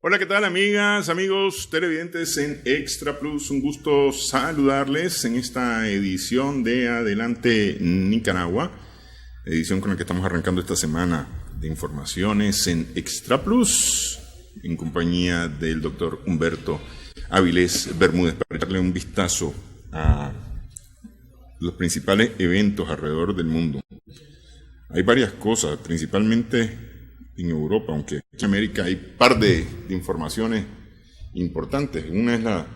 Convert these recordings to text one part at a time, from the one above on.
Hola, ¿qué tal, amigas, amigos televidentes en Extra Plus? Un gusto saludarles en esta edición de Adelante Nicaragua, edición con la que estamos arrancando esta semana de informaciones en Extra Plus, en compañía del doctor Humberto Avilés Bermúdez, para darle un vistazo a los principales eventos alrededor del mundo. Hay varias cosas, principalmente en Europa, aunque en América hay un par de informaciones importantes. Una es la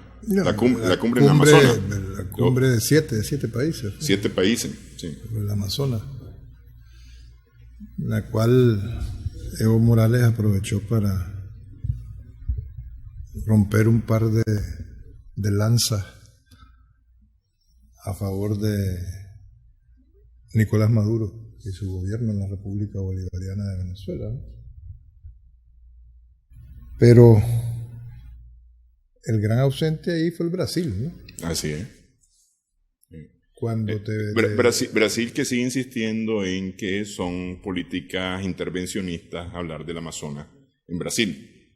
cumbre en Amazonas. La cumbre de siete países. 7 países, sí. El Amazonas, la cual Evo Morales aprovechó para romper un par de lanzas a favor de Nicolás Maduro y su gobierno en la República Bolivariana de Venezuela, ¿no? Pero el gran ausente ahí fue el Brasil, ¿no? Así es. Cuando Brasil que sigue insistiendo en que son políticas intervencionistas hablar del Amazonas en Brasil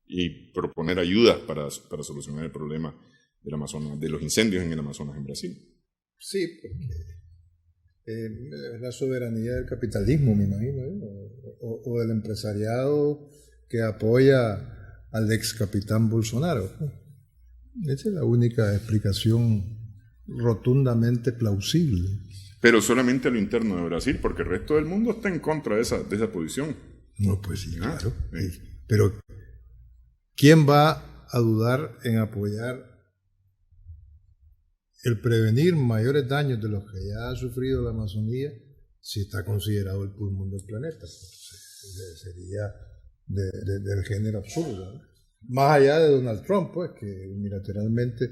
y proponer ayudas para solucionar el problema del Amazonas, de los incendios en el Amazonas en Brasil. Sí, porque es la soberanía del capitalismo, me imagino, o del empresariado que apoya al ex capitán Bolsonaro. Esa es la única explicación rotundamente plausible. Pero solamente a lo interno de Brasil, porque el resto del mundo está en contra de esa posición. No, pues sí, claro. Pero ¿quién va a dudar en apoyar el prevenir mayores daños de los que ya ha sufrido la Amazonía si está considerado el pulmón del planeta? Sería del género absurdo, ¿no? Más allá de Donald Trump, pues, que unilateralmente,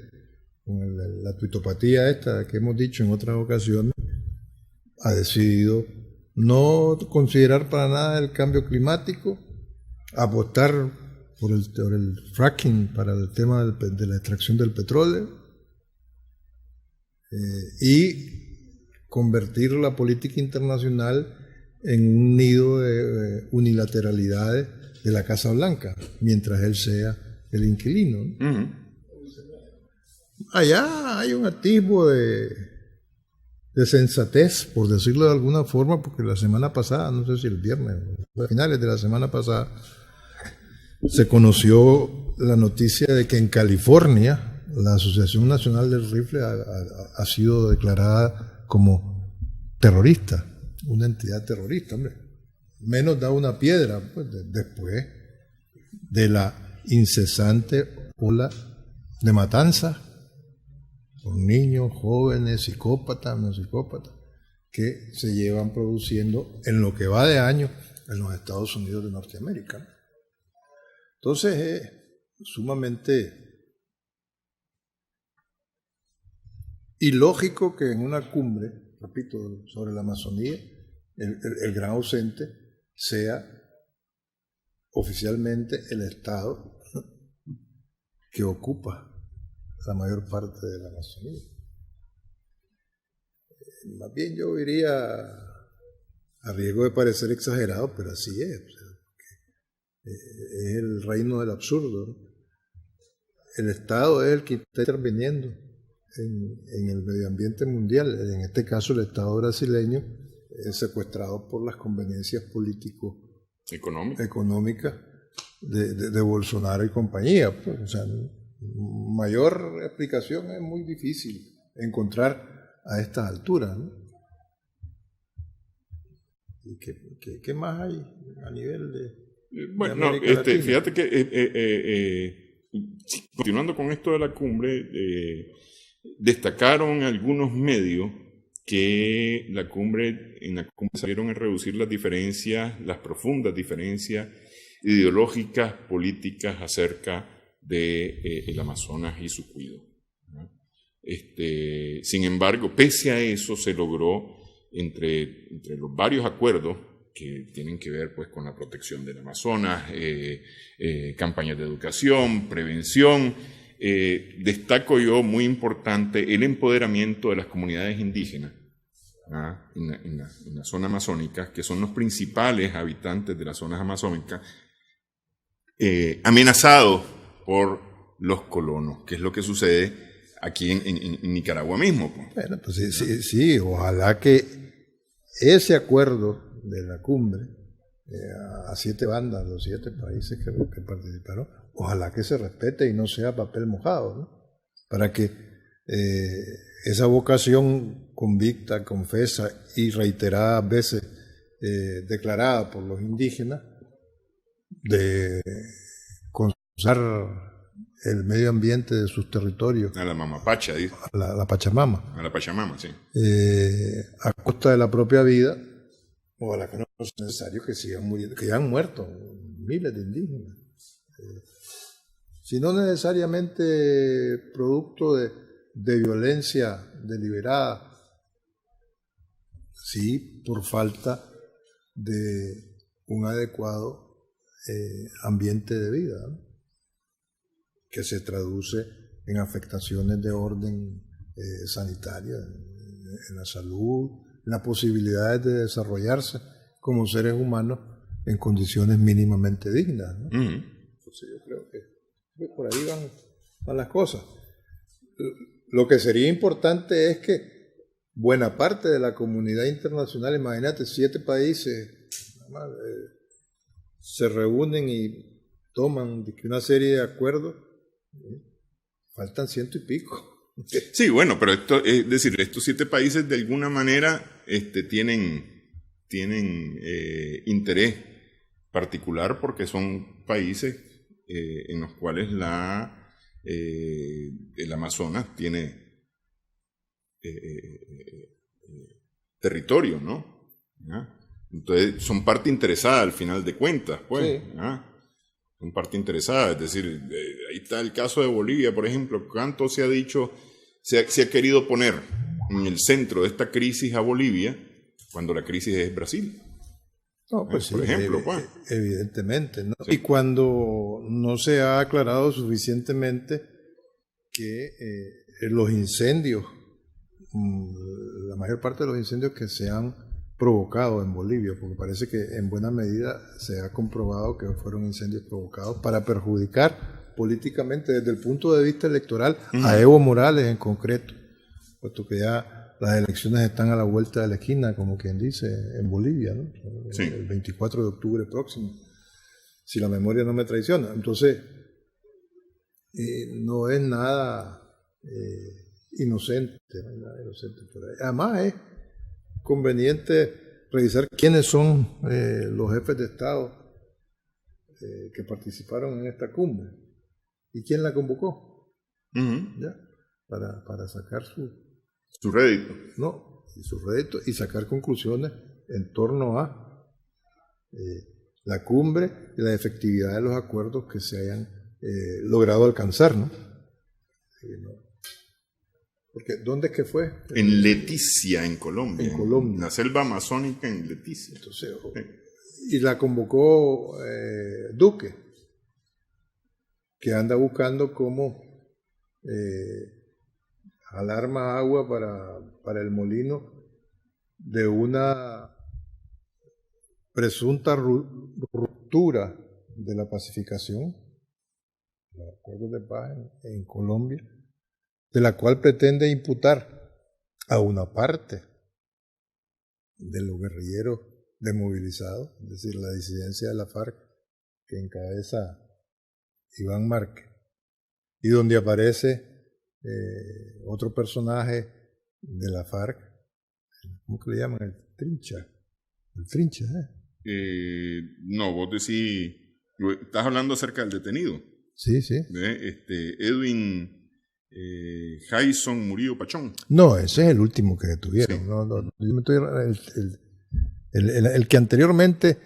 con la tuitopatía esta que hemos dicho en otras ocasiones, ha decidido no considerar para nada el cambio climático, apostar por el fracking para el tema de la extracción del petróleo, y convertir la política internacional en un nido de unilateralidades de la Casa Blanca, mientras él sea el inquilino, ¿no? Uh-huh. Allá hay un atisbo de sensatez, por decirlo de alguna forma, porque la semana pasada, no sé si el viernes, a finales de la semana pasada, se conoció la noticia de que en California la Asociación Nacional del Rifle ha sido declarada como terrorista, una entidad terrorista, hombre. Menos da una piedra, pues, después de la incesante ola de matanzas con niños, jóvenes, psicópatas, no psicópatas, que se llevan produciendo en lo que va de año en los Estados Unidos de Norteamérica. Entonces es sumamente ilógico que en una cumbre, repito, sobre la Amazonía, el gran ausente sea oficialmente el Estado que ocupa la mayor parte de la Amazonía. Más bien yo diría, a riesgo de parecer exagerado, pero así es. O sea, es el reino del absurdo, ¿no? El Estado es el que está interviniendo en el medio ambiente mundial, en este caso el Estado brasileño, secuestrado por las conveniencias político-económicas de Bolsonaro y compañía. Pues, o sea, mayor explicación es muy difícil encontrar a estas alturas, ¿no? ¿Y qué más hay a nivel de bueno, fíjate que continuando con esto de la cumbre, destacaron algunos medios que en la cumbre salieron a reducir las diferencias, las profundas diferencias ideológicas, políticas acerca de el Amazonas y su cuidado, ¿no? Sin embargo, pese a eso, se logró entre los varios acuerdos que tienen que ver, pues, con la protección del Amazonas, campañas de educación, prevención. Destaco yo, muy importante, el empoderamiento de las comunidades indígenas en la zona amazónica, que son los principales habitantes de las zonas amazónicas, amenazados por los colonos, que es lo que sucede aquí en Nicaragua mismo. Bueno, pues sí, ojalá que ese acuerdo de la cumbre, a 7 bandas, los 7 países que participaron, ojalá que se respete y no sea papel mojado, ¿no? Para que esa vocación convicta, confesa y reiteradas veces declarada por los indígenas de conservar el medio ambiente de sus territorios. A la mamapacha, dice. A la Pachamama. A la Pachamama, sí. A costa de la propia vida, ojalá que no es necesario que sigan muriendo, que ya han muerto miles de indígenas. Si no necesariamente producto de violencia deliberada, sí por falta de un adecuado ambiente de vida, ¿no? Que se traduce en afectaciones de orden sanitario, en la salud, en las posibilidades de desarrollarse como seres humanos en condiciones mínimamente dignas, ¿no? Entonces yo creo que por ahí van las cosas. Lo que sería importante es que buena parte de la comunidad internacional, imagínate, 7 países se reúnen y toman una serie de acuerdos, faltan 100 y pico. Sí, bueno, pero esto, es decir, estos 7 países de alguna manera tienen interés particular porque son países en los cuales el Amazonas tiene territorio, ¿no? ¿Ah? Entonces son parte interesada al final de cuentas, pues. Sí. ¿Ah? Son parte interesada, es decir, ahí está el caso de Bolivia, por ejemplo. ¿Cuánto se ha dicho, se ha querido poner en el centro de esta crisis a Bolivia cuando la crisis es Brasil? No, pues por ejemplo, pues. Evidentemente, ¿no? Sí. Y cuando no se ha aclarado suficientemente que los incendios, la mayor parte de los incendios que se han provocado en Bolivia, porque parece que en buena medida se ha comprobado que fueron incendios provocados para perjudicar políticamente desde el punto de vista electoral a Evo Morales en concreto, puesto que ya las elecciones están a la vuelta de la esquina, como quien dice, en Bolivia, ¿no? Sí. El 24 de octubre próximo, si la memoria no me traiciona. Entonces, no es nada inocente, no es nada inocente por ahí. Además, es conveniente revisar quiénes son los jefes de Estado que participaron en esta cumbre y quién la convocó, ¿ya? Para sacar su rédito. No, su rédito y sacar conclusiones en torno a la cumbre y la efectividad de los acuerdos que se hayan logrado alcanzar, ¿no? Porque ¿dónde es que fue? En Leticia, en Colombia. En Colombia. En la selva amazónica en Leticia. Entonces, y la convocó Duque, que anda buscando cómo jalar más agua para el molino de una presunta ruptura de la pacificación, los acuerdos de paz en Colombia, de la cual pretende imputar a una parte de los guerrilleros desmovilizados, es decir, la disidencia de la FARC que encabeza Iván Márquez, y donde aparece otro personaje de la FARC, ¿cómo que le llaman? El Trincha, no, vos decís, estás hablando acerca del detenido. Sí. Edwin Jason Murillo Pachón. No, ese es el último que detuvieron. Sí. Yo me estoy, el que anteriormente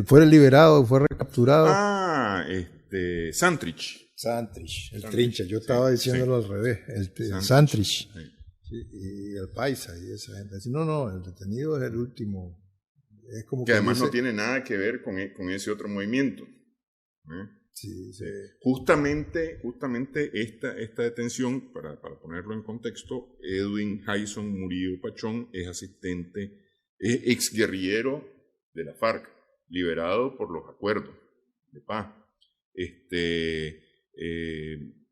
fue liberado, fue recapturado. Santrich, el Trincha. Yo estaba diciéndolo al revés. El Santrich. Sí, y el Paisa y esa gente. No, el detenido es el último. Es como que además no tiene nada que ver con ese otro movimiento. Sí. Justamente esta detención, para ponerlo en contexto, Edwin Jason Murillo Pachón es exguerrillero de la FARC, liberado por los acuerdos de paz.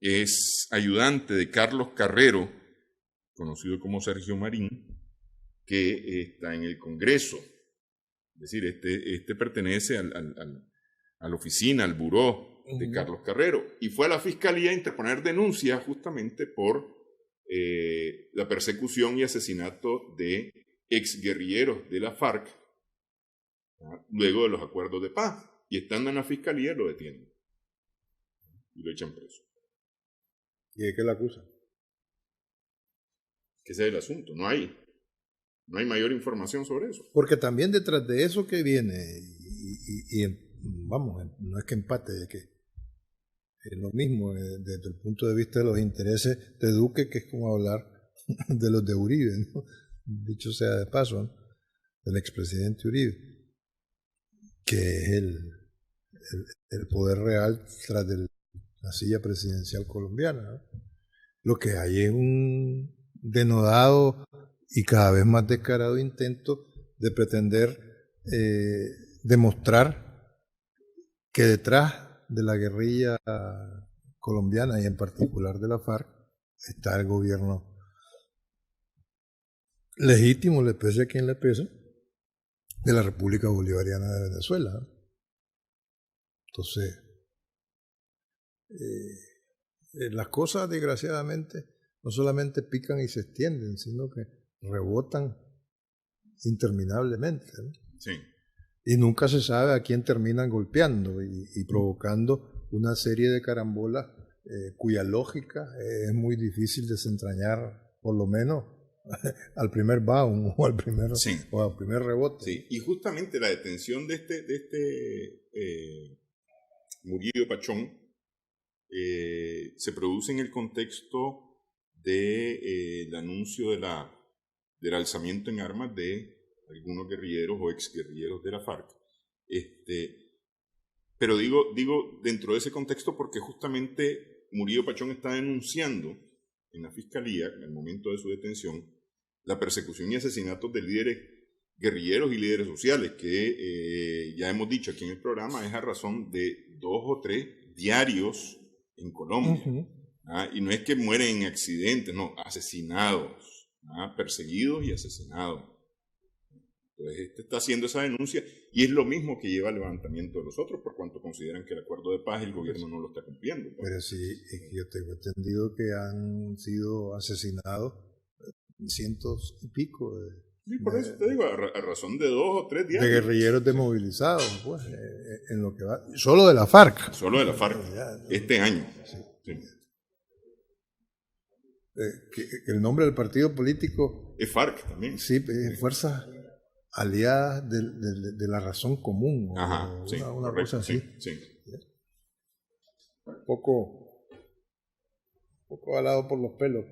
es ayudante de Carlos Carrero, conocido como Sergio Marín, que está en el Congreso. Es decir, este pertenece a la oficina, al buró de Carlos Carrero, y fue a la Fiscalía a interponer denuncia justamente por la persecución y asesinato de exguerrilleros de la FARC, luego de los acuerdos de paz. Y estando en la Fiscalía lo detienen y lo echan preso. ¿Y de qué la acusan? Que ese es el asunto, no hay mayor información sobre eso. Porque también detrás de eso que viene, vamos, no es que empate, de que es lo mismo desde el punto de vista de los intereses de Duque, que es como hablar de los de Uribe, ¿no? Dicho sea de paso, ¿no? Del expresidente Uribe, que es el poder real tras de la silla presidencial colombiana, ¿no? Lo que hay es un denodado y cada vez más descarado intento de pretender demostrar que detrás de la guerrilla colombiana y en particular de la FARC está el gobierno legítimo, le pese a quien le pese, de la República Bolivariana de Venezuela. Entonces, las cosas desgraciadamente no solamente pican y se extienden, sino que rebotan interminablemente, ¿no? Sí. Y nunca se sabe a quién terminan golpeando y provocando una serie de carambolas cuya lógica es muy difícil desentrañar, por lo menos al primer bound o al primer, sí, o al primer rebote. Sí, y justamente la detención de Murillo Pachón se produce en el contexto del anuncio del alzamiento en armas de algunos guerrilleros o exguerrilleros de la FARC. Pero digo dentro de ese contexto porque justamente Murillo Pachón está denunciando en la Fiscalía, en el momento de su detención, la persecución y asesinatos de líderes guerrilleros y líderes sociales, que ya hemos dicho aquí en el programa, es a razón de 2 o 3 diarios en Colombia. Y no es que mueren en accidentes, no, asesinados, perseguidos y asesinados. Entonces, está haciendo esa denuncia y es lo mismo que lleva al levantamiento de los otros, por cuanto consideran que el acuerdo de paz el gobierno no lo está cumpliendo. Pero sí, es que yo tengo entendido que han sido asesinados cientos y pico sí, por eso te digo, a razón de 2 o 3 diarios. De guerrilleros desmovilizados, pues, en lo que va. Solo de la FARC. Solo de la FARC, este año. Sí. Sí. Que el nombre del partido político es FARC también. Sí, Fuerzas Aliadas de la Razón Común. Ajá, sí, una cosa así. Sí. Un poco alado por los pelos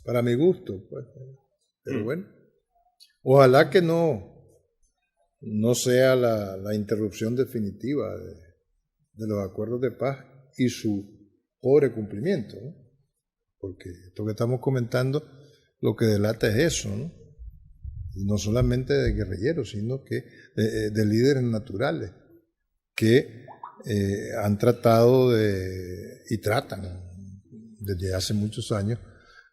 para mi gusto, pues. Pero bueno, ojalá que no sea la interrupción definitiva de los acuerdos de paz y su pobre cumplimiento, ¿no? Porque esto que estamos comentando lo que delata es eso, ¿no? Y no solamente de guerrilleros, sino que de líderes naturales que han tratado y tratan desde hace muchos años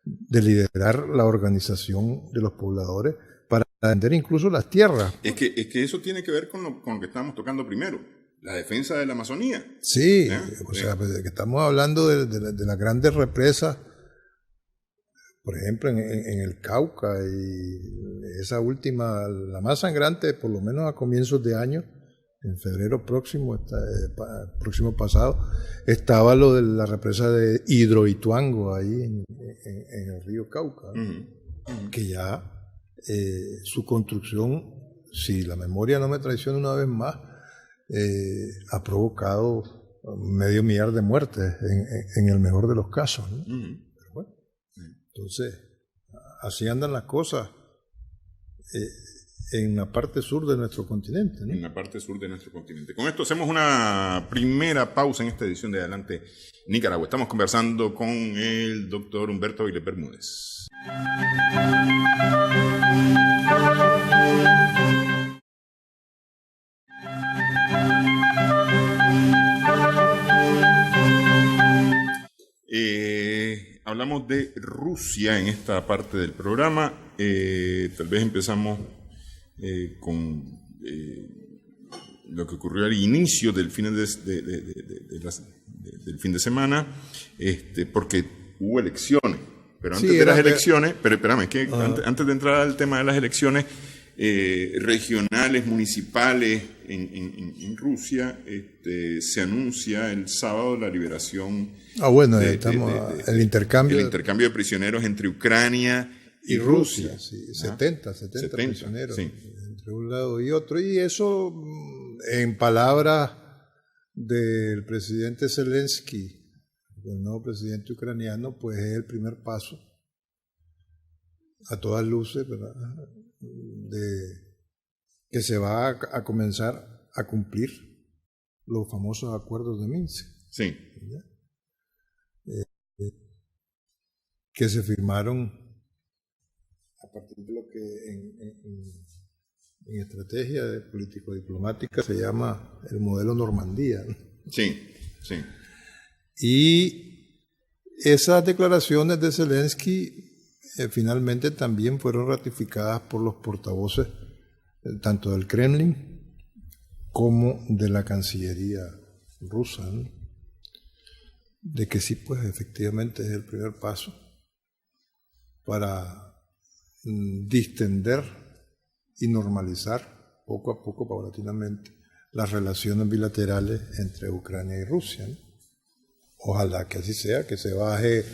de liderar la organización de los pobladores para vender incluso las tierras. Es que eso tiene que ver con lo que estábamos tocando primero, la defensa de la Amazonía. Sí, o sea, pues, que estamos hablando de las grandes represas, por ejemplo, en el Cauca, y esa última, la más sangrante, por lo menos a comienzos de año, en febrero próximo pasado, estaba lo de la represa de Hidroituango, ahí en el río Cauca, que ya su construcción, si la memoria no me traiciona una vez más, ha provocado 500,000 de muertes en el mejor de los casos, ¿no? Pero bueno, entonces, así andan las cosas en la parte sur de nuestro continente, ¿no? En la parte sur de nuestro continente. Con esto hacemos una primera pausa en esta edición de Adelante Nicaragua. Estamos conversando con el doctor Humberto Avilés Bermúdez. hablamos de Rusia en esta parte del programa. Tal vez empezamos con lo que ocurrió al inicio del fin del fin de semana, porque hubo elecciones. Pero antes de las elecciones, pero espérame, que antes de entrar al tema de las elecciones regionales, municipales en Rusia, se anuncia el sábado la liberación el intercambio de prisioneros entre Ucrania y Rusia. Sí, 70 prisioneros, sí, entre un lado y otro. Y eso, en palabras del presidente Zelensky, el nuevo presidente ucraniano, pues es el primer paso a todas luces, ¿verdad?, que se va a comenzar a cumplir los famosos acuerdos de Minsk. Sí. Que se firmaron a partir de lo que en estrategia de político-diplomática se llama el modelo Normandía, ¿no? Sí, sí. Y esas declaraciones de Zelensky finalmente también fueron ratificadas por los portavoces tanto del Kremlin como de la Cancillería rusa, ¿no?, de que sí, pues efectivamente es el primer paso para distender y normalizar poco a poco, paulatinamente, las relaciones bilaterales entre Ucrania y Rusia, ¿no? Ojalá que así sea, que se baje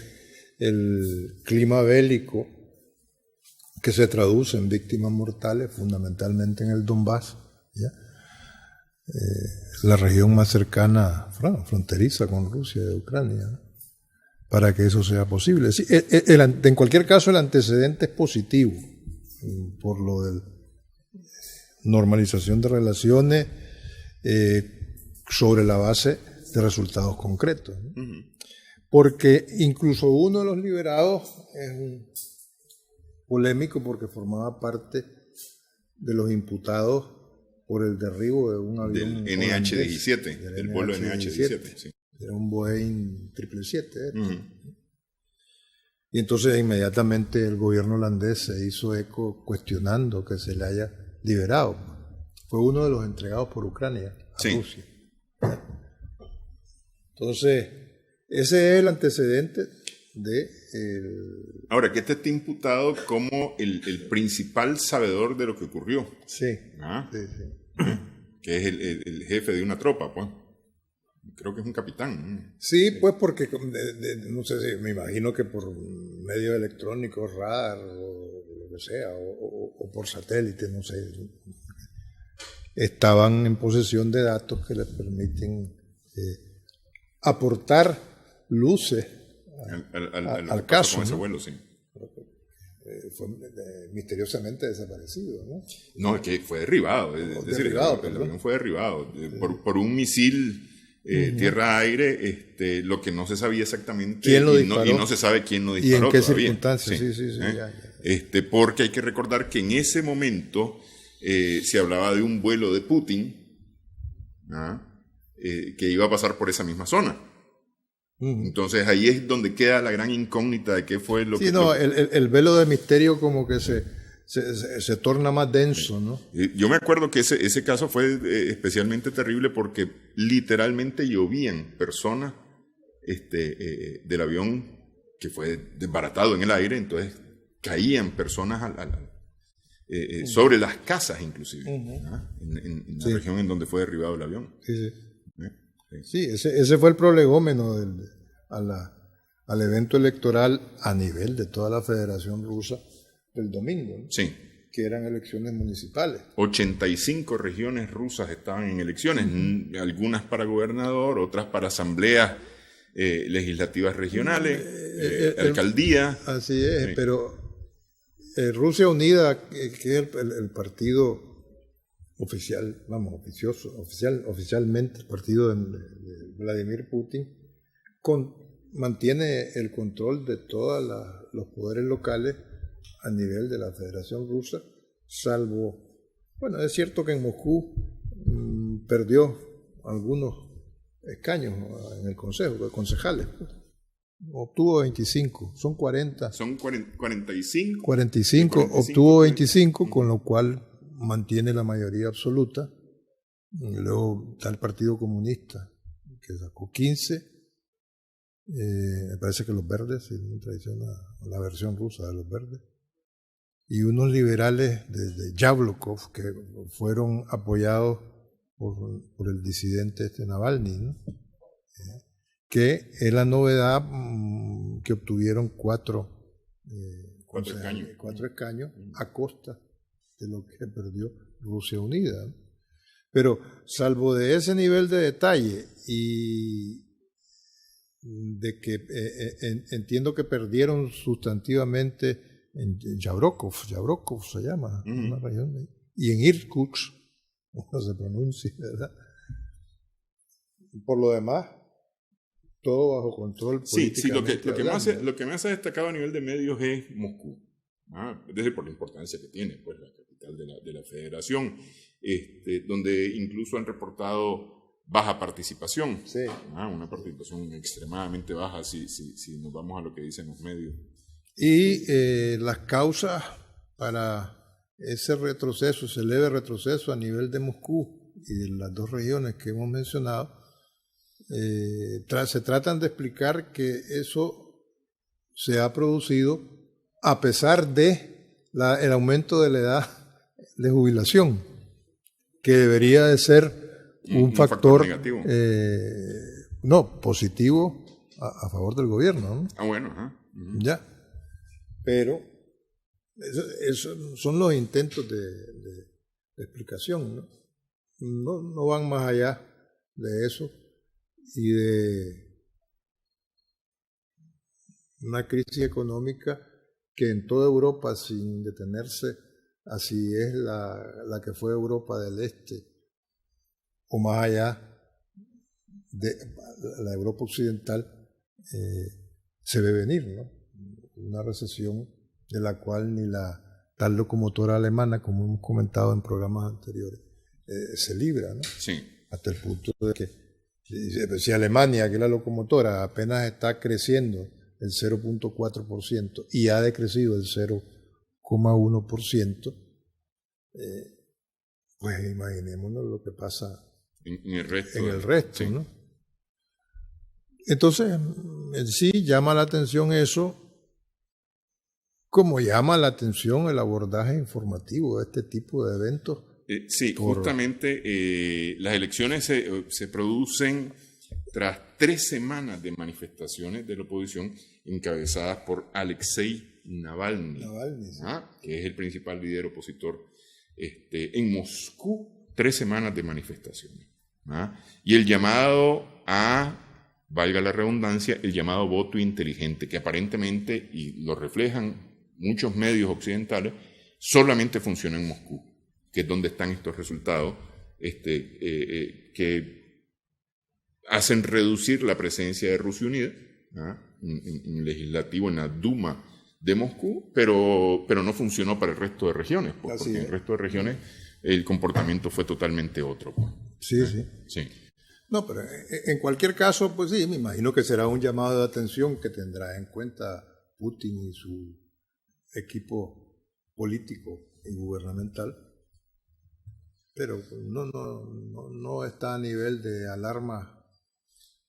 el clima bélico que se traduce en víctimas mortales, fundamentalmente en el Donbass, ¿ya? La región más cercana, fronteriza con Rusia y Ucrania, ¿no?, para que eso sea posible. Sí, en cualquier caso, el antecedente es positivo, por lo de normalización de relaciones sobre la base de resultados concretos, ¿no? Uh-huh. Porque incluso uno de los liberados es polémico porque formaba parte de los imputados por el derribo de un avión del NH-17, del vuelo NH-17. Sí. Era un Boeing 777. Uh-huh. Y entonces inmediatamente el gobierno holandés se hizo eco cuestionando que se le haya liberado. Fue uno de los entregados por Ucrania a Rusia. Entonces, ese es el antecedente de... Ahora, que este está imputado como el principal sabedor de lo que ocurrió. Sí. Sí. Que es el jefe de una tropa, pues. Creo que es un capitán. Sí, pues porque, no sé si, me imagino que por medios electrónicos, radar, o lo que sea, o por satélite, no sé, estaban en posesión de datos que les permiten aportar luces al caso, con ese ¿no? vuelo, sí. Fue misteriosamente desaparecido, ¿no? No, es que fue derribado. Es decir, el avión fue derribado por un misil tierra-aire, lo que no se sabía exactamente ¿quién lo disparó? Y no se sabe quién lo disparó. ¿Y en qué todavía. Circunstancias? Sí. Ya. Porque hay que recordar que en ese momento se hablaba de un vuelo de Putin que iba a pasar por esa misma zona. Entonces ahí es donde queda la gran incógnita de qué fue lo que... Sí, no, el velo de misterio como que se torna más denso, ¿no? Yo me acuerdo que ese caso fue especialmente terrible porque literalmente llovían personas del avión que fue desbaratado en el aire, entonces caían personas sobre las casas inclusive, en la región en donde fue derribado el avión. Sí, ese fue el prolegómeno al evento electoral a nivel de toda la Federación Rusa del domingo, ¿no? Sí. Que eran elecciones municipales. 85 regiones rusas estaban en elecciones, algunas para gobernador, otras para asambleas legislativas regionales, alcaldías. Así es, sí. Pero Rusia Unida, que es el partido oficial, oficialmente el partido de Vladimir Putin, mantiene el control de todos los poderes locales a nivel de la Federación Rusa, salvo, bueno, es cierto que en Moscú perdió algunos escaños en el Consejo, concejales, pues. obtuvo 25, son 40. Son 45. 45, obtuvo 25, con lo cual mantiene la mayoría absoluta. Y luego está el Partido Comunista, que sacó 15. Me parece que los verdes, en tradición, la versión rusa de los verdes. Y unos liberales de Yablokov, que fueron apoyados por el disidente Navalny, ¿no? Que es la novedad, que obtuvieron 4 escaños a costa de lo que perdió Rusia Unida, ¿no? Pero salvo de ese nivel de detalle y de que entiendo que perdieron sustantivamente en Yabrokov se llama, una región, y en Irkutsk, no se pronuncia, ¿verdad? Por lo demás, todo bajo control. Sí, lo que más ha destacado a nivel de medios es Moscú, es decir, por la importancia que tiene, pues, la capital de la federación, donde incluso han reportado baja participación, sí. Una participación extremadamente baja si nos vamos a lo que dicen los medios. Y las causas para ese retroceso, ese leve retroceso a nivel de Moscú y de las 2 regiones que hemos mencionado, se tratan de explicar que eso se ha producido a pesar de el aumento de la edad de jubilación, que debería de ser un factor negativo. No, positivo a favor del gobierno, ¿no? Bueno. Ya. Pero eso son los intentos de explicación, ¿no? No van más allá de eso y de una crisis económica que en toda Europa, sin detenerse, así es la que fue Europa del Este, o más allá de la Europa occidental, se ve venir, ¿no? Una recesión de la cual ni la tal locomotora alemana, como hemos comentado en programas anteriores, se libra, ¿no? Sí. Hasta el punto de que si Alemania, que es la locomotora, apenas está creciendo el 0.4% y ha decrecido el 0.1%, pues imaginémonos lo que pasa en el resto, sí. ¿No? Entonces, sí llama la atención eso, como llama la atención el abordaje informativo de este tipo de eventos. Sí, justamente las elecciones se producen tras 3 semanas de manifestaciones de la oposición encabezadas por Alexei Navalny, sí. Que es el principal líder opositor en Moscú. 3 semanas de manifestaciones. Y el llamado valga la redundancia, el llamado voto inteligente, que aparentemente, y lo reflejan muchos medios occidentales, solamente funciona en Moscú, que es donde están estos resultados que hacen reducir la presencia de Rusia Unida en el legislativo, en la Duma de Moscú, pero no funcionó para el resto de regiones, porque en el resto de regiones el comportamiento fue totalmente otro. Sí. No, pero en cualquier caso, pues sí, me imagino que será un llamado de atención que tendrá en cuenta Putin y su equipo político y gubernamental, pero no está a nivel de alarmas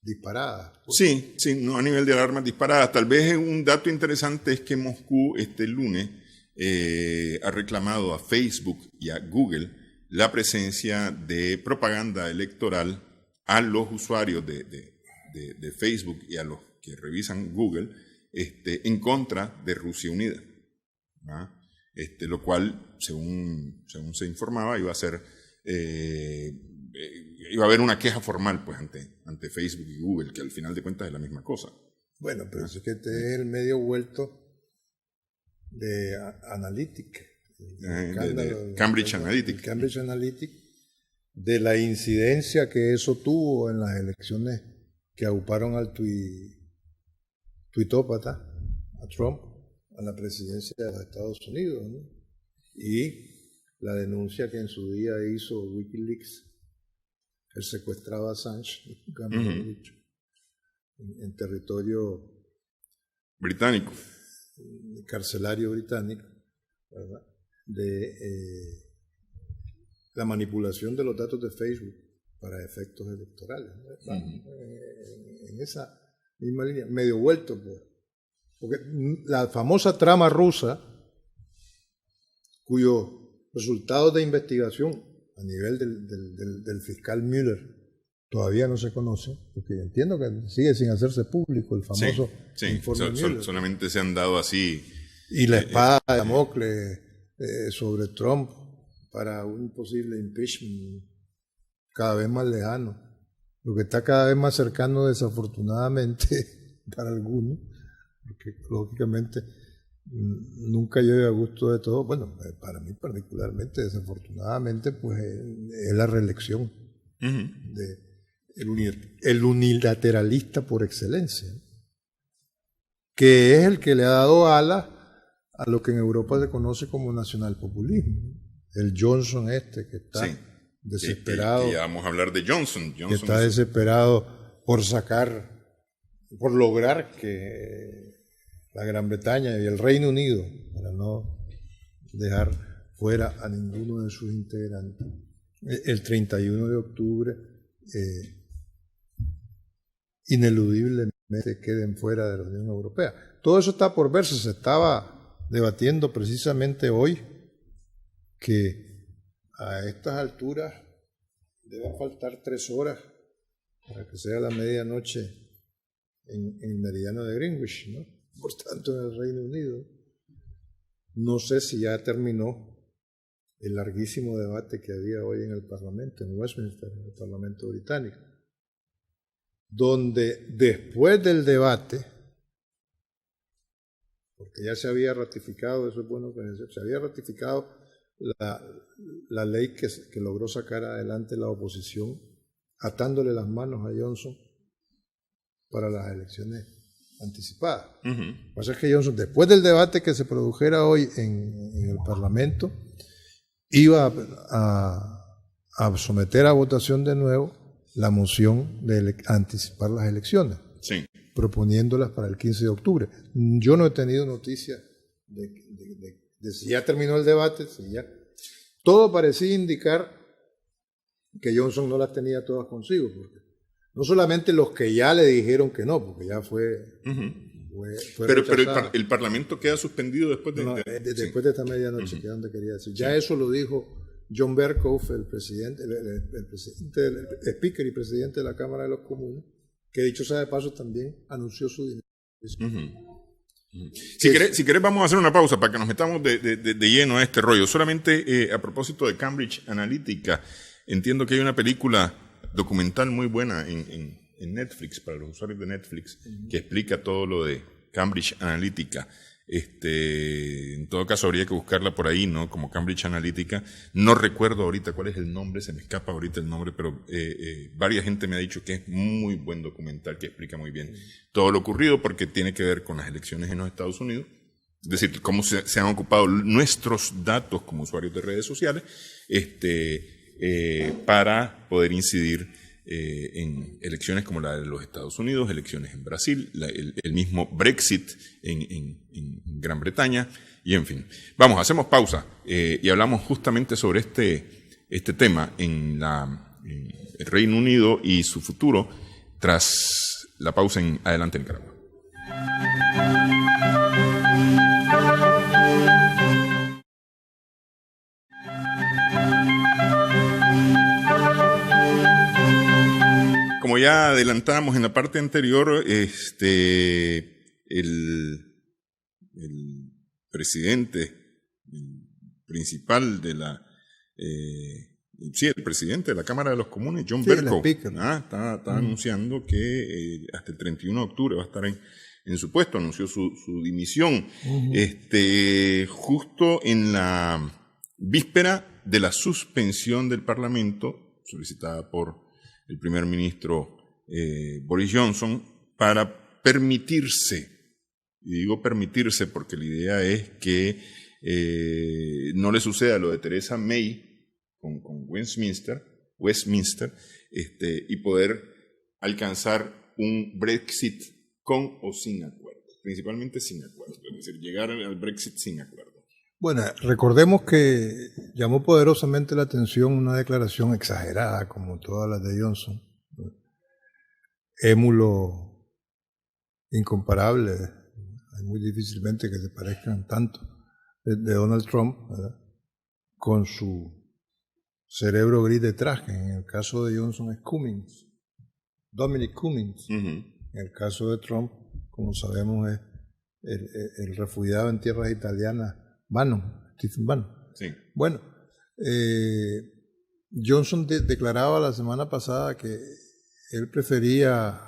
disparadas. Pues. Sí, no a nivel de alarmas disparadas. Tal vez un dato interesante es que Moscú este lunes ha reclamado a Facebook y a Google la presencia de propaganda electoral a los usuarios de Facebook y a los que revisan Google en contra de Rusia Unida. Lo cual, según se informaba, iba a haber una queja formal pues ante Facebook y Google, que al final de cuentas es la misma cosa. Bueno, pero es que este es el medio vuelto de Analytica, de Cambridge Analytica. Cambridge Analytica, de la incidencia que eso tuvo en las elecciones que auparon al tuitópata, a Trump, a la presidencia de los Estados Unidos, ¿no? Y la denuncia que en su día hizo Wikileaks, él secuestraba a Assange, en territorio británico, carcelario británico, ¿verdad? De la manipulación de los datos de Facebook para efectos electorales, ¿no? En esa misma línea, medio vuelto, pues. Porque la famosa trama rusa, cuyos resultados de investigación a nivel del fiscal Mueller todavía no se conocen, porque entiendo que sigue sin hacerse público el famoso informe Mueller. Solamente se han dado así. Y la espada de Damocles sobre Trump para un posible impeachment cada vez más lejano, lo que está cada vez más cercano, desafortunadamente para algunos, porque lógicamente nunca llega a gusto de todo. Bueno, para mí particularmente, desafortunadamente, pues es la reelección de el unilateralista por excelencia, que es el que le ha dado alas a lo que en Europa se conoce como nacionalpopulismo. El Johnson que está desesperado. Que ya vamos a hablar de Johnson. Que está desesperado por lograr que la Gran Bretaña y el Reino Unido, para no dejar fuera a ninguno de sus integrantes, el 31 de octubre ineludiblemente queden fuera de la Unión Europea. Todo eso está por verse. Se estaba debatiendo precisamente hoy que a estas alturas deben faltar 3 horas para que sea la medianoche en el meridiano de Greenwich, ¿no? Por tanto, en el Reino Unido. No sé si ya terminó el larguísimo debate que había hoy en el Parlamento, en Westminster, en el Parlamento británico, donde después del debate, porque ya se había ratificado, eso es bueno que se había ratificado la ley que logró sacar adelante la oposición, atándole las manos a Johnson para las elecciones anticipadas. Lo que pasa es que Johnson, después del debate que se produjera hoy en el Parlamento, iba a someter a votación de nuevo la moción de anticipar las elecciones, proponiéndolas para el 15 de octubre. Yo no he tenido noticia de si ya terminó el debate, si ya. Todo parecía indicar que Johnson no las tenía todas consigo, porque no solamente los que ya le dijeron que no, porque ya fue pero el Parlamento queda suspendido después de después de esta medianoche, que es donde quería decir. Ya eso lo dijo John Bercow, el presidente, el speaker y presidente de la Cámara de los Comunes, que dicho sea de paso también anunció su dimisión. Si querés vamos a hacer una pausa para que nos metamos de lleno a este rollo. Solamente a propósito de Cambridge Analytica, entiendo que hay una película documental muy buena en Netflix, para los usuarios de Netflix, que explica todo lo de Cambridge Analytica. En todo caso habría que buscarla por ahí, ¿no? Como Cambridge Analytica. No recuerdo ahorita cuál es el nombre, se me escapa ahorita el nombre, pero varias gente me ha dicho que es muy buen documental, que explica muy bien todo lo ocurrido, porque tiene que ver con las elecciones en los Estados Unidos, es decir, cómo se han ocupado nuestros datos como usuarios de redes sociales para poder incidir en elecciones como la de los Estados Unidos, elecciones en Brasil, el mismo Brexit en Gran Bretaña, y en fin. Vamos, hacemos pausa y hablamos justamente sobre este tema en el Reino Unido y su futuro tras la pausa en Adelante Nicaragua. Como ya adelantábamos en la parte anterior, el presidente principal de el presidente de la Cámara de los Comunes, John Bercow, está anunciando que hasta el 31 de octubre va a estar en su puesto, anunció su dimisión, justo en la víspera de la suspensión del Parlamento, solicitada por el primer ministro Boris Johnson, para permitirse, y digo permitirse porque la idea es que no le suceda lo de Theresa May con Westminster, y poder alcanzar un Brexit con o sin acuerdo. principalmente sin acuerdo, es decir, llegar al Brexit sin acuerdo. Bueno, recordemos que llamó poderosamente la atención una declaración exagerada, como todas las de Johnson, émulo incomparable, muy difícilmente que se parezcan tanto, de Donald Trump, ¿verdad?, con su cerebro gris detrás, que en el caso de Johnson es Cummings, Dominic Cummings. En el caso de Trump, como sabemos, es el refugiado en tierras italianas, Stephen Bannon. Sí. Bueno, Johnson declaraba la semana pasada que él prefería,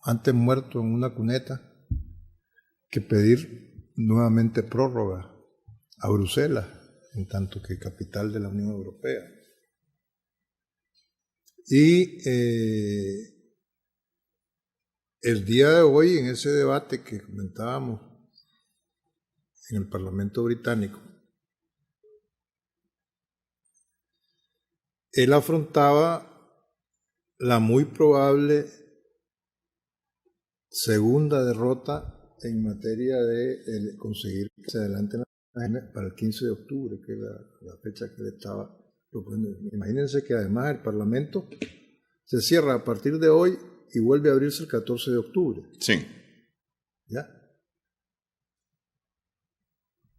antes muerto en una cuneta, que pedir nuevamente prórroga a Bruselas, en tanto que capital de la Unión Europea. Y el día de hoy, en ese debate que comentábamos en el Parlamento británico, él afrontaba la muy probable segunda derrota en materia de conseguir que se adelanten las elecciones para el 15 de octubre, que es la fecha que le estaba proponiendo. Imagínense que además el Parlamento se cierra a partir de hoy y vuelve a abrirse el 14 de octubre. Sí. ¿Ya?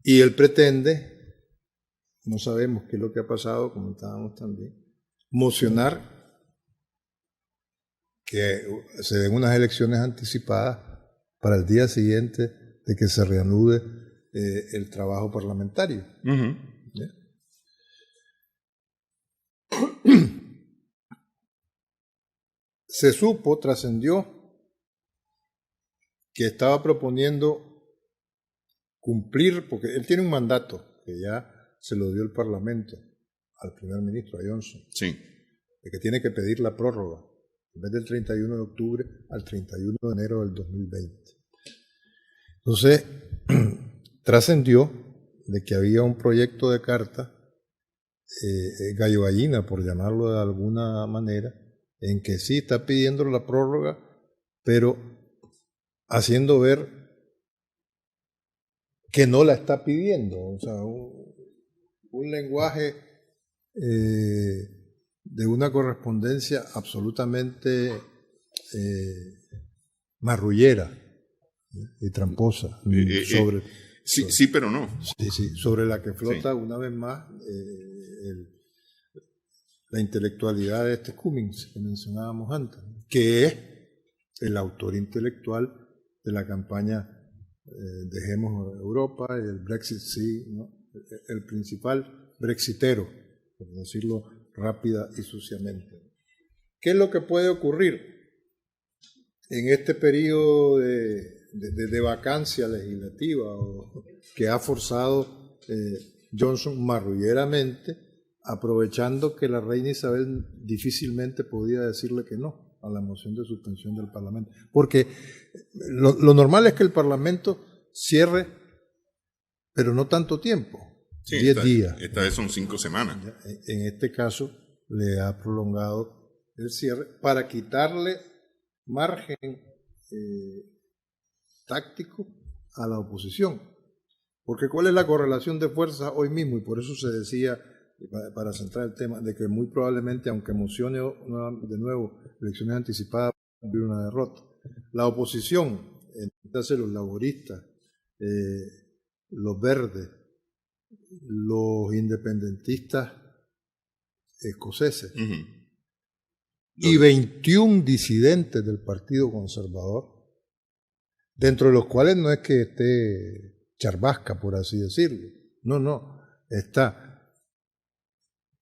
Y él pretende, no sabemos qué es lo que ha pasado, comentábamos también, mocionar que se den unas elecciones anticipadas para el día siguiente de que se reanude el trabajo parlamentario. ¿Ya? Se supo, trascendió, que estaba proponiendo cumplir, porque él tiene un mandato que ya se lo dio el Parlamento al primer ministro, a Johnson, sí, de que tiene que pedir la prórroga, en vez del 31 de octubre al 31 de enero del 2020. Entonces, trascendió de que había un proyecto de carta, gallo gallina, por llamarlo de alguna manera, en que sí está pidiendo la prórroga, pero haciendo ver que no la está pidiendo. O sea, un lenguaje de una correspondencia absolutamente marrullera y tramposa sobre sí, pero no. Sí, sobre la que flota una vez más la intelectualidad de este Cummings que mencionábamos antes, que es el autor intelectual de la campaña Dejemos Europa y el Brexit sí, ¿no?, el principal brexitero, por decirlo rápida y suciamente. ¿Qué es lo que puede ocurrir en este periodo de vacancia legislativa que ha forzado Johnson marrulleramente, aprovechando que la reina Isabel difícilmente podía decirle que no a la moción de suspensión del Parlamento? Porque lo normal es que el Parlamento cierre, pero no tanto tiempo, 10 días. Esta vez son 5 semanas. En este caso le ha prolongado el cierre para quitarle margen táctico a la oposición. Porque ¿cuál es la correlación de fuerzas hoy mismo? Y por eso se decía, para centrar el tema, de que muy probablemente, aunque mocione de nuevo elecciones anticipadas, va a haber una derrota. La oposición, entonces los laboristas, los verdes, los independentistas escoceses y 21 disidentes del Partido Conservador, dentro de los cuales no es que esté Charbasca, por así decirlo, no, está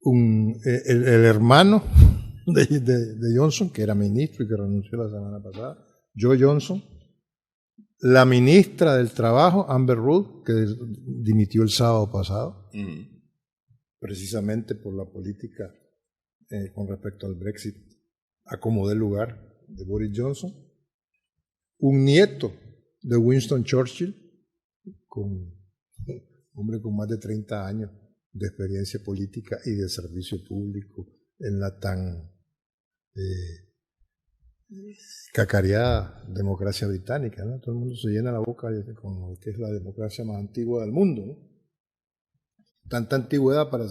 el hermano de Johnson, que era ministro y que renunció la semana pasada, Joe Johnson, la ministra del Trabajo, Amber Rudd, que dimitió el sábado pasado, precisamente por la política con respecto al Brexit a como dé lugar de Boris Johnson, un nieto de Winston Churchill, hombre con más de 30 años de experiencia política y de servicio público en la tan cacareada democracia británica, ¿no? Todo el mundo se llena la boca con que es la democracia más antigua del mundo, ¿no? Tanta antigüedad para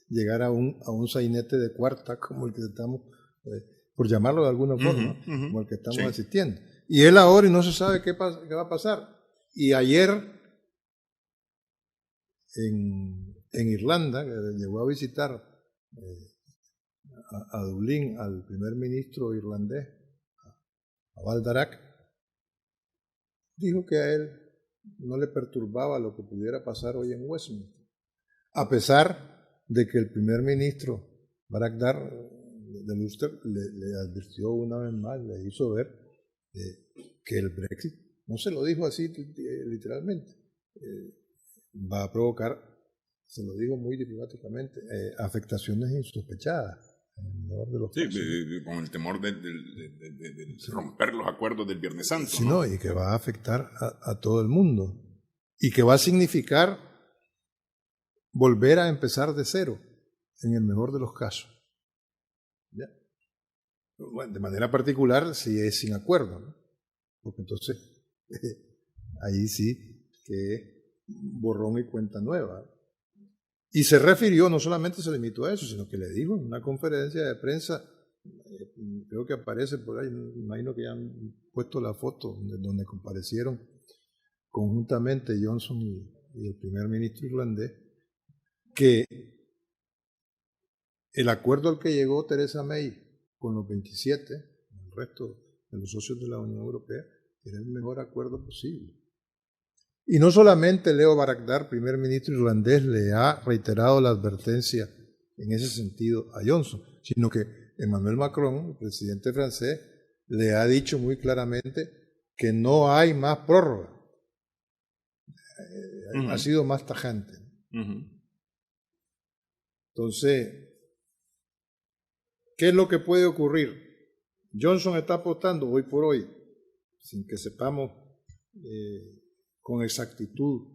llegar a un sainete de cuarta como el que estamos, por llamarlo de alguna forma, como el que estamos asistiendo. Y él ahora y no se sabe qué va a pasar. Y ayer en Irlanda, que llegó a visitar a Dublín al primer ministro irlandés, a Baldarach, dijo que a él no le perturbaba lo que pudiera pasar hoy en Westminster, a pesar de que el primer ministro Baragdar de Ulster le advirtió una vez más, le hizo ver que el Brexit, no se lo dijo así literalmente, va a provocar, se lo digo muy diplomáticamente, afectaciones insospechadas. En el mejor de los casos. Con el temor de romper los acuerdos del Viernes Santo. Sí, ¿no? Y que va a afectar a todo el mundo. Y que va a significar volver a empezar de cero, en el mejor de los casos. ¿Ya? Bueno, de manera particular, si es sin acuerdo, ¿no? Porque entonces, ahí sí que es borrón y cuenta nueva. Y se refirió, no solamente se limitó a eso, sino que le dijo en una conferencia de prensa, creo que aparece por ahí, imagino que ya han puesto la foto donde comparecieron conjuntamente Johnson y el primer ministro irlandés, que el acuerdo al que llegó Theresa May con los 27, el resto de los socios de la Unión Europea, era el mejor acuerdo posible. Y no solamente Leo Varadkar, primer ministro irlandés, le ha reiterado la advertencia en ese sentido a Johnson, sino que Emmanuel Macron, el presidente francés, le ha dicho muy claramente que no hay más prórroga. Ha sido más tajante. Entonces, ¿qué es lo que puede ocurrir? Johnson está apostando hoy por hoy, sin que sepamos con exactitud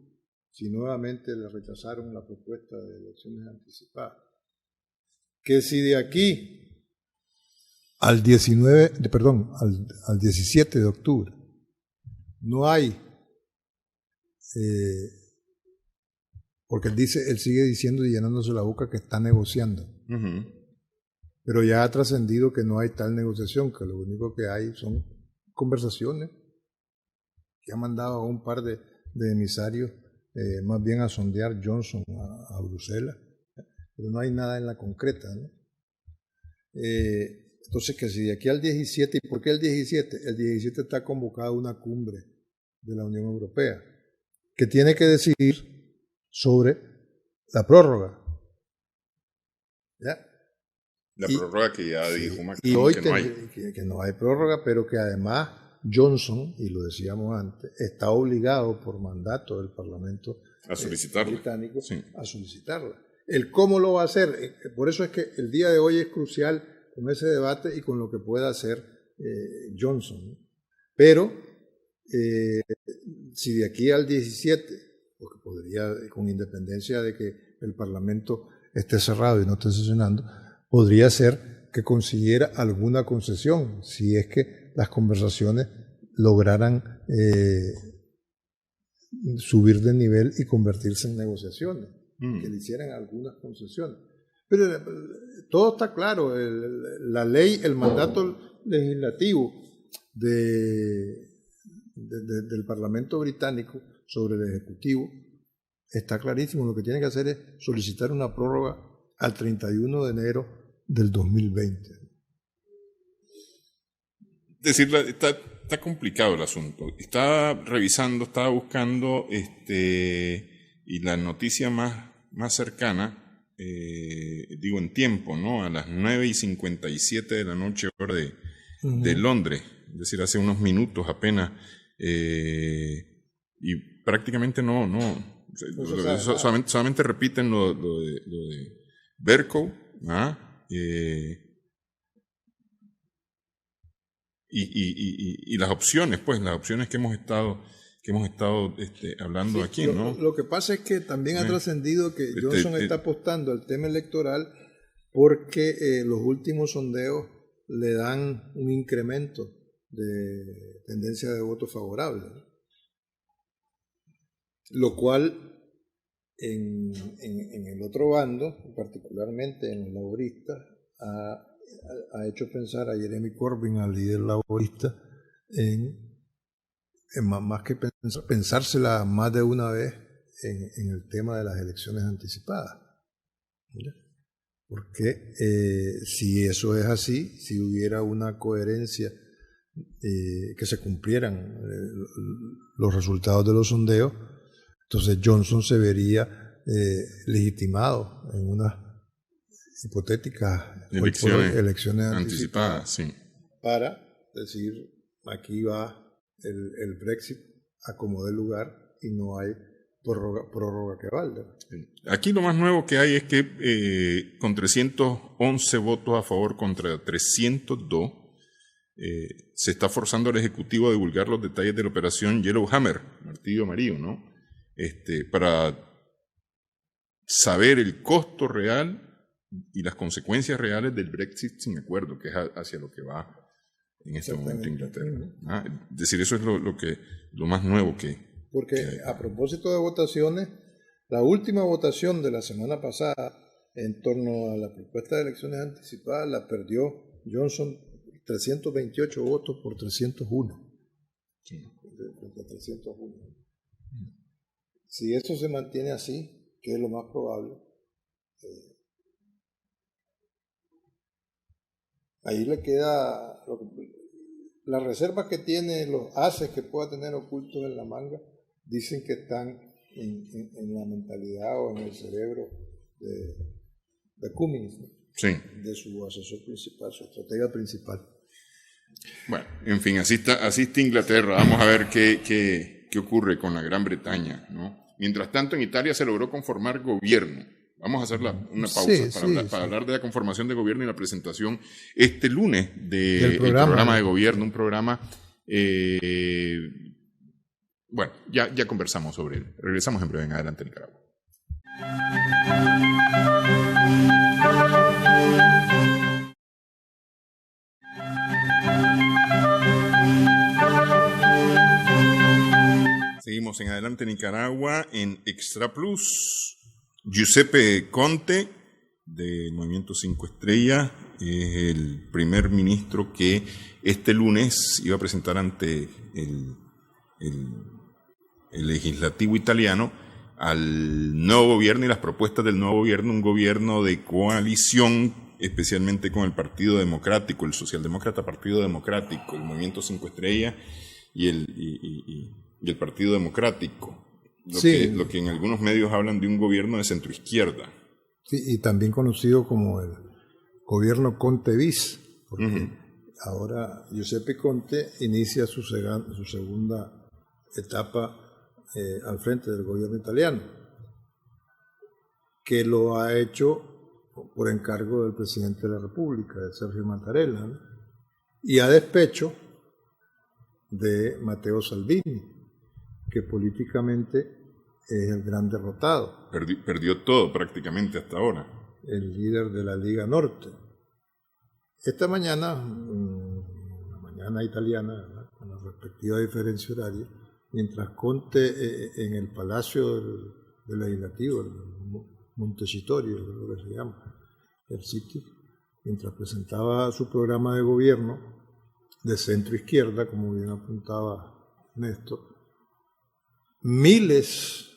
si nuevamente le rechazaron la propuesta de elecciones anticipadas, que si de aquí al 17 de octubre no hay, porque él sigue diciendo y llenándose la boca que está negociando, pero ya ha trascendido que no hay tal negociación, que lo único que hay son conversaciones que ha mandado a un par de emisarios más bien a sondear Johnson a Bruselas, pero no hay nada en la concreta, ¿no? Entonces, que si de aquí al 17, ¿y por qué el 17? El 17 está convocada una cumbre de la Unión Europea que tiene que decidir sobre la prórroga. ¿Ya? La prórroga que ya dijo Macron, y hoy que no hay prórroga, pero que además Johnson, y lo decíamos antes, está obligado por mandato del Parlamento británico a solicitarla. El cómo lo va a hacer, por eso es que el día de hoy es crucial con ese debate y con lo que pueda hacer Johnson, ¿no? Pero si de aquí al 17, porque podría, con independencia de que el Parlamento esté cerrado y no esté sesionando, podría ser que consiguiera alguna concesión, si es que las conversaciones lograran subir de nivel y convertirse en negociaciones, que le hicieran algunas concesiones. Pero todo está claro, la ley, el mandato legislativo del Parlamento británico sobre el Ejecutivo está clarísimo. Lo que tiene que hacer es solicitar una prórroga al 31 de enero del 2020. Es decir, está complicado el asunto. Estaba revisando, estaba buscando, y la noticia más cercana, digo en tiempo, ¿no? A las 9:57 de la noche, hora de Londres, es decir, hace unos minutos apenas, y prácticamente solamente repiten lo de Bercow, y las opciones, que hemos estado hablando aquí, ¿no? Lo que pasa es que también ha trascendido que Johnson está apostando al tema electoral porque los últimos sondeos le dan un incremento de tendencia de voto favorable, ¿no? Lo cual en el otro bando, particularmente en los laboristas, ha hecho pensar a Jeremy Corbyn, al líder laborista, en más que pensársela más de una vez en el tema de las elecciones anticipadas. ¿Ya? Porque si eso es así, si hubiera una coherencia, que se cumplieran los resultados de los sondeos, entonces Johnson se vería legitimado en unas hipotéticas elecciones anticipadas, sí. Para decir, aquí va el Brexit a como dé lugar y no hay prórroga que valga. Aquí lo más nuevo que hay es que con 311 votos a favor contra 302, se está forzando al Ejecutivo a divulgar los detalles de la operación Yellowhammer, martillo amarillo, ¿no? Para saber el costo real y las consecuencias reales del Brexit sin acuerdo, que es hacia lo que va en este momento Inglaterra. Es decir, eso es lo más nuevo que... Porque a propósito de votaciones, la última votación de la semana pasada en torno a la propuesta de elecciones anticipadas la perdió Johnson 328 votos por 301. Sí. De 301. Si eso se mantiene así, que es lo más probable, ahí le queda las reservas que tiene, los ases que pueda tener ocultos en la manga, dicen que están en la mentalidad o en el cerebro de Cummings, ¿no? Sí. De su asesor principal, su estratega principal. Bueno, en fin, así está Inglaterra. Vamos a ver qué ocurre con la Gran Bretaña, ¿no? Mientras tanto, en Italia se logró conformar gobierno. Vamos a hacer una pausa para hablar de la conformación de gobierno y la presentación este lunes del programa de gobierno, un programa... bueno, ya conversamos sobre él. Regresamos en breve en Adelante Nicaragua. Seguimos en Adelante Nicaragua en Extra Plus. Giuseppe Conte, del Movimiento 5 Estrellas, es el primer ministro que este lunes iba a presentar ante el legislativo italiano al nuevo gobierno y las propuestas del nuevo gobierno, un gobierno de coalición, especialmente con el Partido Democrático, el Socialdemócrata Partido Democrático, el Movimiento 5 Estrellas y el Partido Democrático. Lo que en algunos medios hablan de un gobierno de centroizquierda. Sí, y también conocido como el gobierno Conte-bis, porque ahora Giuseppe Conte inicia su segunda etapa al frente del gobierno italiano, que lo ha hecho por encargo del presidente de la República, de Sergio Mattarella, ¿no? Y a despecho de Matteo Salvini, que políticamente es el gran derrotado. Perdió todo prácticamente hasta ahora. El líder de la Liga Norte. Esta mañana, la mañana italiana, ¿verdad?, con la respectiva diferencia horaria, mientras Conte en el Palacio del Legislativo, el Montecitorio, lo que se llama, el sitio, mientras presentaba su programa de gobierno de centro izquierda, como bien apuntaba Néstor, miles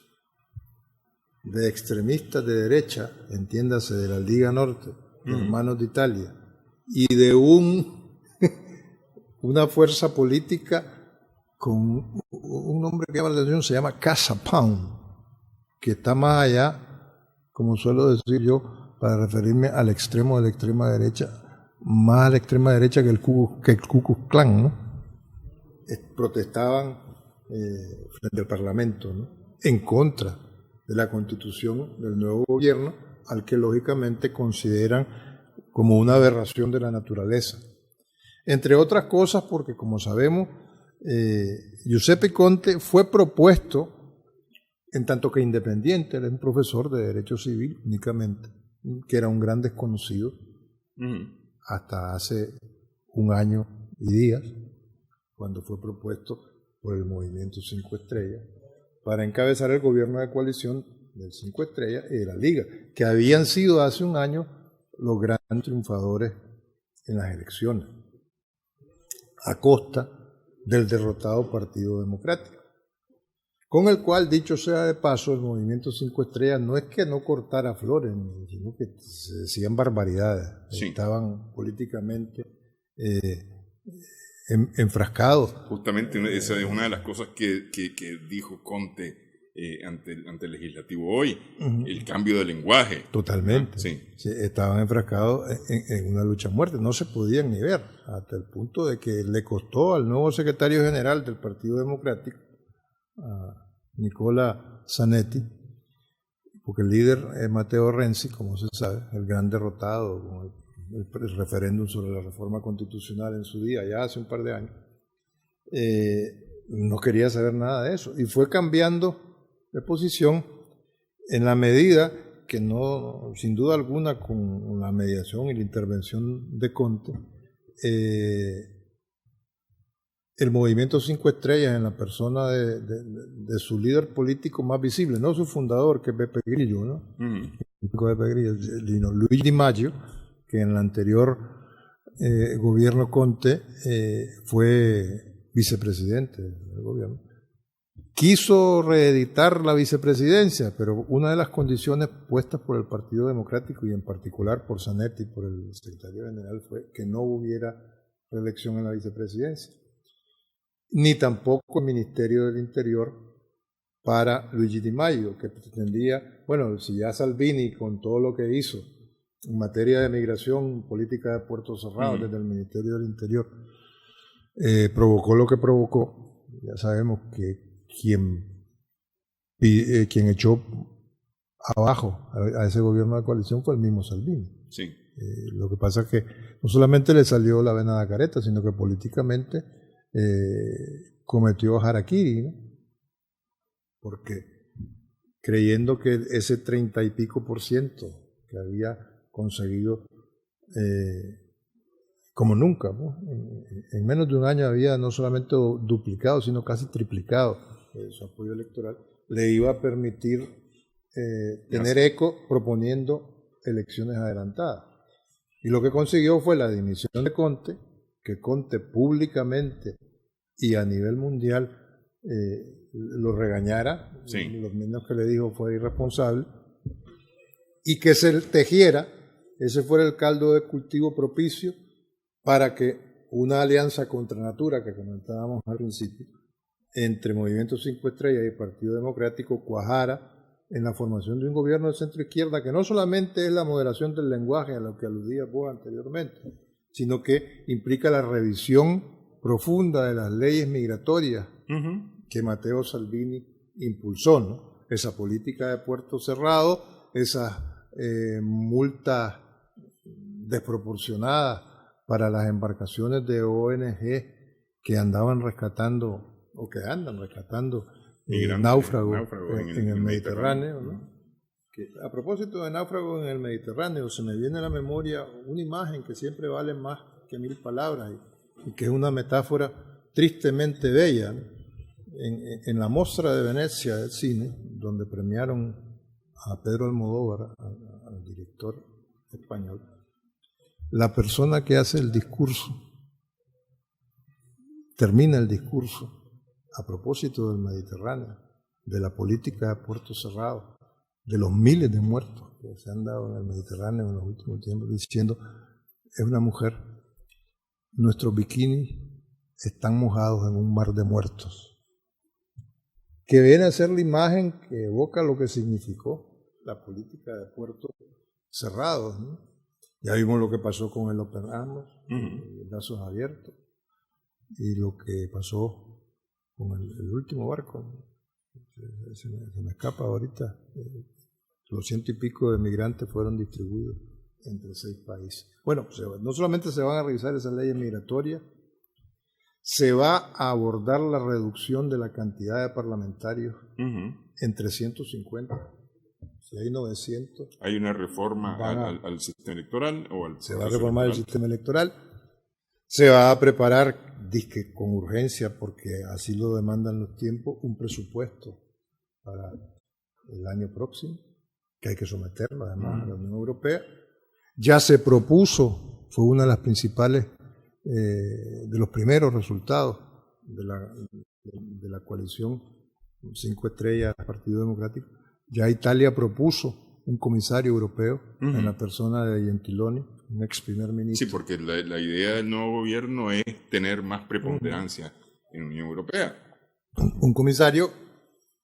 de extremistas de derecha, entiéndase de la Liga Norte, Hermanos de Italia, y de una fuerza política con un nombre que llama la atención, se llama Casa Pound, que está más allá, como suelo decir yo, para referirme al extremo de la extrema derecha, más a la extrema derecha que el Ku Klux Klan, ¿no? Protestaban frente al Parlamento, ¿no?, en contra de la constitución del nuevo gobierno, al que lógicamente consideran como una aberración de la naturaleza. Entre otras cosas porque, como sabemos, Giuseppe Conte fue propuesto, en tanto que independiente, era un profesor de Derecho Civil únicamente, que era un gran desconocido hasta hace un año y días, cuando fue propuesto por el Movimiento 5 Estrellas, para encabezar el gobierno de coalición del 5 Estrellas y de la Liga, que habían sido hace un año los grandes triunfadores en las elecciones, a costa del derrotado Partido Democrático, con el cual, dicho sea de paso, el Movimiento 5 Estrellas no es que no cortara flores, sino que se decían barbaridades, sí. Estaban políticamente enfrascados. Justamente esa es una de las cosas que dijo Conte ante el legislativo hoy, el cambio de lenguaje. Totalmente. Sí, estaban enfrascados en una lucha a muerte, no se podían ni ver, hasta el punto de que le costó al nuevo secretario general del Partido Democrático, a Nicola Zanetti, porque el líder es Matteo Renzi, como se sabe, el gran derrotado con el referéndum sobre la reforma constitucional en su día, ya hace un par de años, no quería saber nada de eso, y fue cambiando de posición en la medida que no, sin duda alguna, con la mediación y la intervención de Conte, el Movimiento 5 Estrellas, en la persona de su líder político más visible, no su fundador, que es Beppe Grillo, ¿no? Beppe Grillo, sino Luigi Di Maggio, que en el anterior gobierno Conte fue vicepresidente del gobierno. Quiso reeditar la vicepresidencia, pero una de las condiciones puestas por el Partido Democrático y en particular por Zanetti, por el secretario general, fue que no hubiera reelección en la vicepresidencia, ni tampoco el Ministerio del Interior para Luigi Di Maggio, que pretendía, bueno, si ya Salvini con todo lo que hizo en materia de migración, política de puertos cerrados desde el Ministerio del Interior, provocó lo que provocó, ya sabemos que quien echó abajo a ese gobierno de coalición fue el mismo Salvini. Sí. Lo que pasa es que no solamente le salió la vena de la careta, sino que políticamente cometió harakiri, ¿no? Porque creyendo que ese 30 y pico % que había conseguido como nunca, ¿no? En menos de un año había no solamente duplicado, sino casi triplicado su apoyo electoral, le iba a permitir tener eco proponiendo elecciones adelantadas. Y lo que consiguió fue la dimisión de Conte, que Conte públicamente y a nivel mundial lo regañara, sí. Lo menos que le dijo fue irresponsable, y que se tejiera, ese fuera el caldo de cultivo propicio para que una alianza contra natura que comentábamos al principio, entre Movimiento 5 Estrellas y Partido Democrático, cuajara en la formación de un gobierno de centro-izquierda que no solamente es la moderación del lenguaje a lo que aludía vos anteriormente, sino que implica la revisión profunda de las leyes migratorias que Matteo Salvini impulsó, ¿no? Esa política de puerto cerrado, esas multas desproporcionadas para las embarcaciones de ONG que andaban rescatando o que andan rescatando náufragos en el Mediterráneo, ¿no? Que, a propósito de náufragos en el Mediterráneo, se me viene a la memoria una imagen que siempre vale más que 1000 palabras y que es una metáfora tristemente bella, ¿no? En la Mostra de Venecia del cine, donde premiaron a Pedro Almodóvar, al director español, la persona que hace el discurso termina el discurso a propósito del Mediterráneo, de la política de puerto cerrado, de los miles de muertos que se han dado en el Mediterráneo en los últimos tiempos, diciendo, es una mujer, nuestros bikinis están mojados en un mar de muertos, que viene a ser la imagen que evoca lo que significó la política de puertos cerrados, ¿no? Ya vimos lo que pasó con el Open Arms, brazos abiertos, y lo que pasó con el último barco. Se me escapa ahorita. Los 100 y pico de migrantes fueron distribuidos entre 6 países. Bueno, no solamente se van a revisar esas leyes migratorias, se va a abordar la reducción de la cantidad de parlamentarios en 350. Si hay 900... ¿Hay una reforma al sistema electoral? Se va a reformar el sistema electoral. Se va a preparar, dizque con urgencia, porque así lo demandan los tiempos, un presupuesto para el año próximo, que hay que someterlo además a la Unión Europea. Ya se propuso, fue una de las principales, de los primeros resultados de la coalición 5 estrellas Partido Democrático. Ya Italia propuso un comisario europeo en la persona de Gentiloni, un ex primer ministro. Sí, porque la idea del nuevo gobierno es tener más preponderancia en la Unión Europea. Un comisario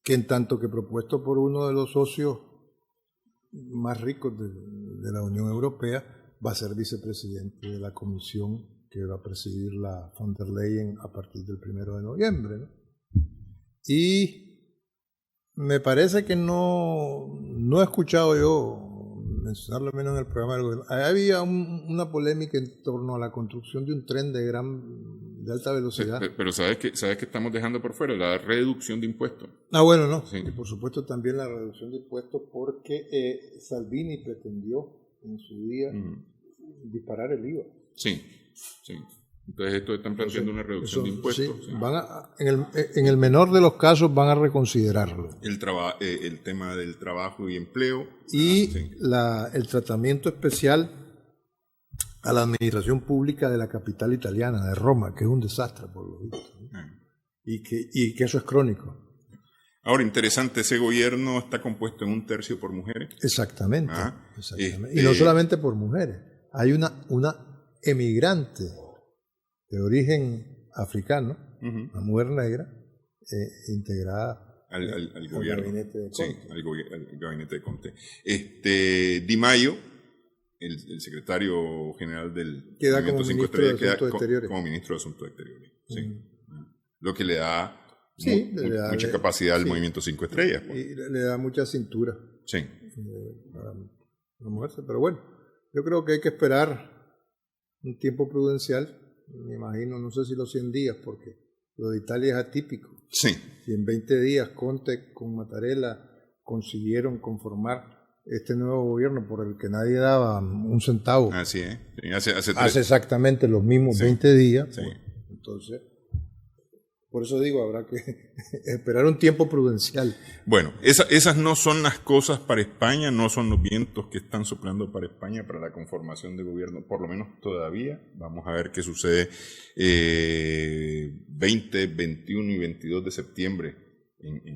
que en tanto que propuesto por uno de los socios más ricos de la Unión Europea, va a ser vicepresidente de la comisión que va a presidir la von der Leyen a partir del 1 de noviembre, ¿no? Y me parece que no he escuchado yo mencionarlo menos en el programa del gobierno. Había una polémica en torno a la construcción de un tren de alta velocidad. Pero ¿sabes qué estamos dejando por fuera? La reducción de impuestos. Bueno, no. Sí. Y por supuesto también la reducción de impuestos, porque Salvini pretendió en su día disparar el IVA. Sí. Entonces esto están planteando una reducción de impuestos. Sí. En el menor de los casos van a reconsiderarlo. El tema del trabajo y empleo. Y el tratamiento especial a la administración pública de la capital italiana, de Roma, que es un desastre por lo visto, ¿no? Y que eso es crónico. Ahora, interesante, ese gobierno está compuesto en 1/3 por mujeres. Exactamente. Y no solamente por mujeres. Hay una emigrante de origen africano, una mujer negra, integrada al gobierno. Gabinete de Conte. Sí, al gabinete de Conte. Di Maio, el secretario general del queda como ministro de Asuntos Exteriores. Como ministro de Asuntos Exteriores. Sí. Lo que le da mucha capacidad al movimiento 5 estrellas. Pues. Y le da mucha cintura. Sí. Para moverse. Pero bueno, yo creo que hay que esperar un tiempo prudencial. Me imagino, no sé si los 100 días, porque lo de Italia es atípico. Sí. Si en 20 días Conte con Mattarella consiguieron conformar este nuevo gobierno por el que nadie daba un centavo. Así es. Hace exactamente los mismos 20 días. Sí. Pues, entonces, por eso digo, habrá que esperar un tiempo prudencial. Bueno, esas no son las cosas para España, no son los vientos que están soplando para España para la conformación de gobierno, por lo menos todavía. Vamos a ver qué sucede 20, 21 y 22 de septiembre.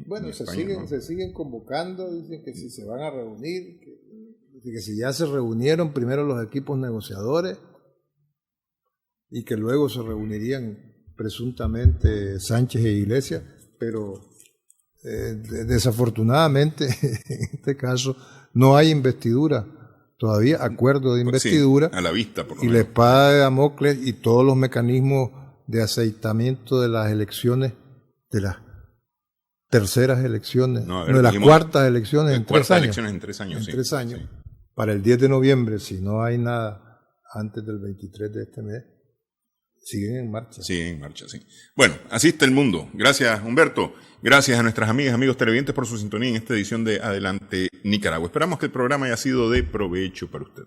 Bueno, se siguen convocando, dicen que si se van a reunir, que si ya se reunieron primero los equipos negociadores y que luego se reunirían presuntamente Sánchez e Iglesias, pero desafortunadamente en este caso no hay investidura, todavía acuerdo de investidura, sí, a la vista, por lo menos. La espada de Damocles y todos los mecanismos de aceitamiento de las elecciones, de las terceras elecciones, de las cuartas elecciones en 3 años. En 3 años, sí. Para el 10 de noviembre, si no hay nada antes del 23 de este mes, siguen en marcha. Siguen en marcha, sí. Bueno, así está el mundo. Gracias, Humberto. Gracias a nuestras amigas, amigos televidentes por su sintonía en esta edición de Adelante Nicaragua. Esperamos que el programa haya sido de provecho para usted.